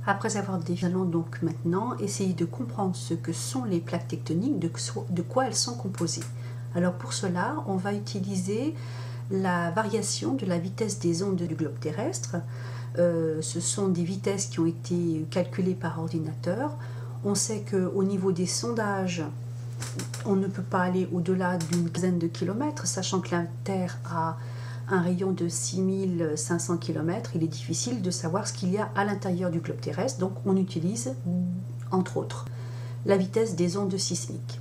Après avoir défini, nous allons donc maintenant essayer de comprendre ce que sont les plaques tectoniques, de quoi elles sont composées. Alors pour cela, on va utiliser la variation de la vitesse des ondes du globe terrestre. Ce sont des vitesses qui ont été calculées par ordinateur. On sait qu'au niveau des sondages, on ne peut pas aller au-delà d'une dizaine de kilomètres, sachant que la Terre a un rayon de 6500 km, il est difficile de savoir ce qu'il y a à l'intérieur du globe terrestre, donc on utilise, entre autres, la vitesse des ondes sismiques.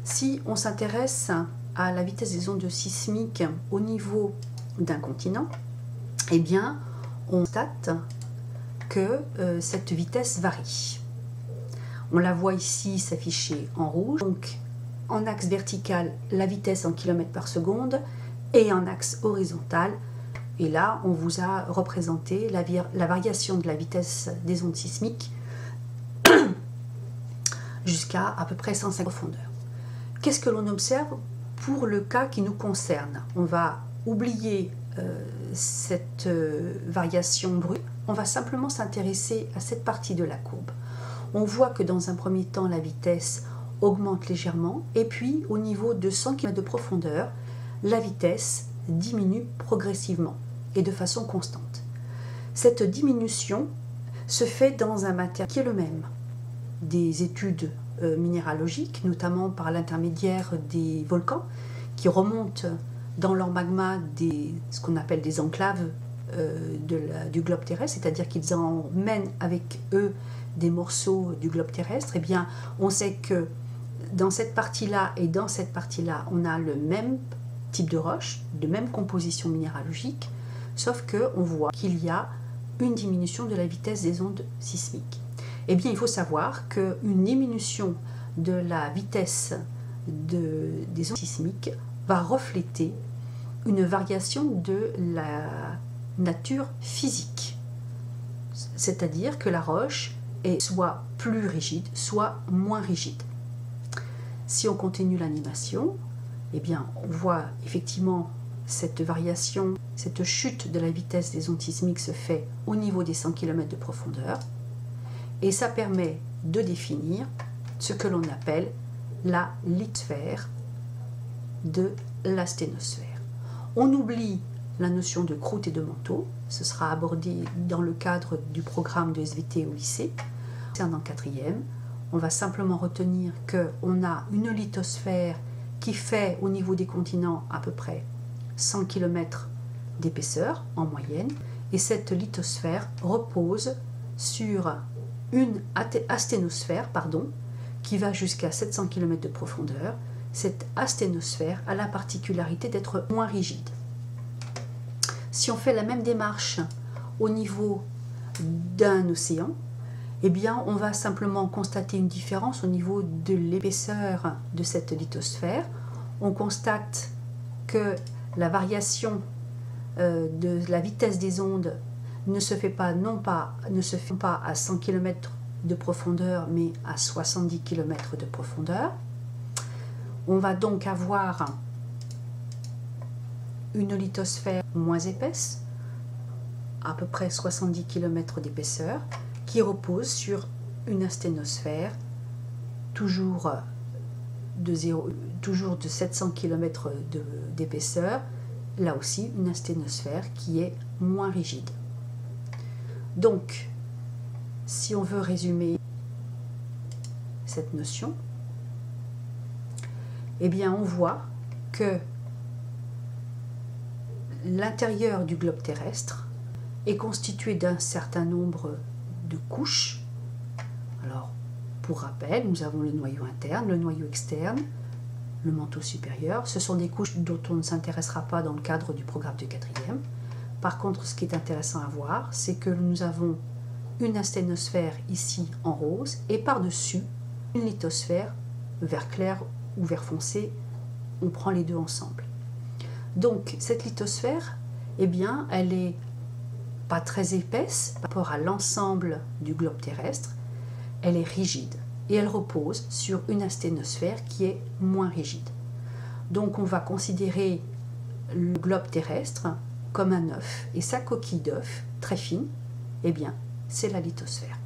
Si on s'intéresse à la vitesse des ondes sismiques au niveau d'un continent, eh bien, on constate que cette vitesse varie. On la voit ici s'afficher en rouge, donc en axe vertical, la vitesse en kilomètres par seconde, et en axe horizontal. Et là, on vous a représenté la variation de la vitesse des ondes sismiques jusqu'à à peu près 105 profondeurs. Qu'est-ce que l'on observe pour le cas qui nous concerne? On va oublier cette variation brute, on va simplement s'intéresser à cette partie de la courbe. On voit que dans un premier temps, la vitesse augmente légèrement, et puis au niveau de 100 km de profondeur, la vitesse diminue progressivement et de façon constante. Cette diminution se fait dans un matériau qui est le même. Des études minéralogiques, notamment par l'intermédiaire des volcans, qui remontent dans leur magma ce qu'on appelle des enclaves du globe terrestre, c'est-à-dire qu'ils emmènent avec eux des morceaux du globe terrestre. Eh bien, on sait que dans cette partie-là et dans cette partie-là, on a le même type de roche, de même composition minéralogique, sauf qu'on voit qu'il y a une diminution de la vitesse des ondes sismiques. Eh bien, il faut savoir qu'une diminution de la vitesse des ondes sismiques va refléter une variation de la nature physique. C'est-à-dire que la roche est soit plus rigide, soit moins rigide. Si on continue l'animation, eh bien, on voit effectivement cette variation, cette chute de la vitesse des ondes sismiques se fait au niveau des 100 km de profondeur, et ça permet de définir ce que l'on appelle la lithosphère de la sténosphère. On oublie la notion de croûte et de manteau, ce sera abordé dans le cadre du programme de SVT au lycée. C'est en quatrième, on va simplement retenir qu'on a une lithosphère qui fait au niveau des continents à peu près 100 km d'épaisseur en moyenne, et cette lithosphère repose sur une asténosphère qui va jusqu'à 700 km de profondeur. Cette asténosphère a la particularité d'être moins rigide. Si on fait la même démarche au niveau d'un océan, eh bien, on va simplement constater une différence au niveau de l'épaisseur de cette lithosphère. On constate que la variation de la vitesse des ondes ne se fait pas à 100 km de profondeur, mais à 70 km de profondeur. On va donc avoir une lithosphère moins épaisse, à peu près 70 km d'épaisseur, qui repose sur une asténosphère toujours de 700 km d'épaisseur, là aussi une asténosphère qui est moins rigide. Donc, si on veut résumer cette notion, eh bien on voit que l'intérieur du globe terrestre est constitué d'un certain nombre de couches. Alors, pour rappel, nous avons le noyau interne, le noyau externe, le manteau supérieur. Ce sont des couches dont on ne s'intéressera pas dans le cadre du programme de quatrième. Par contre, ce qui est intéressant à voir, c'est que nous avons une asténosphère ici en rose et par-dessus une lithosphère vert clair ou vert foncé. On prend les deux ensemble. Donc, cette lithosphère, eh bien, elle est pas très épaisse par rapport à l'ensemble du globe terrestre, elle est rigide et elle repose sur une asténosphère qui est moins rigide. Donc on va considérer le globe terrestre comme un œuf et sa coquille d'œuf très fine, eh bien, c'est la lithosphère.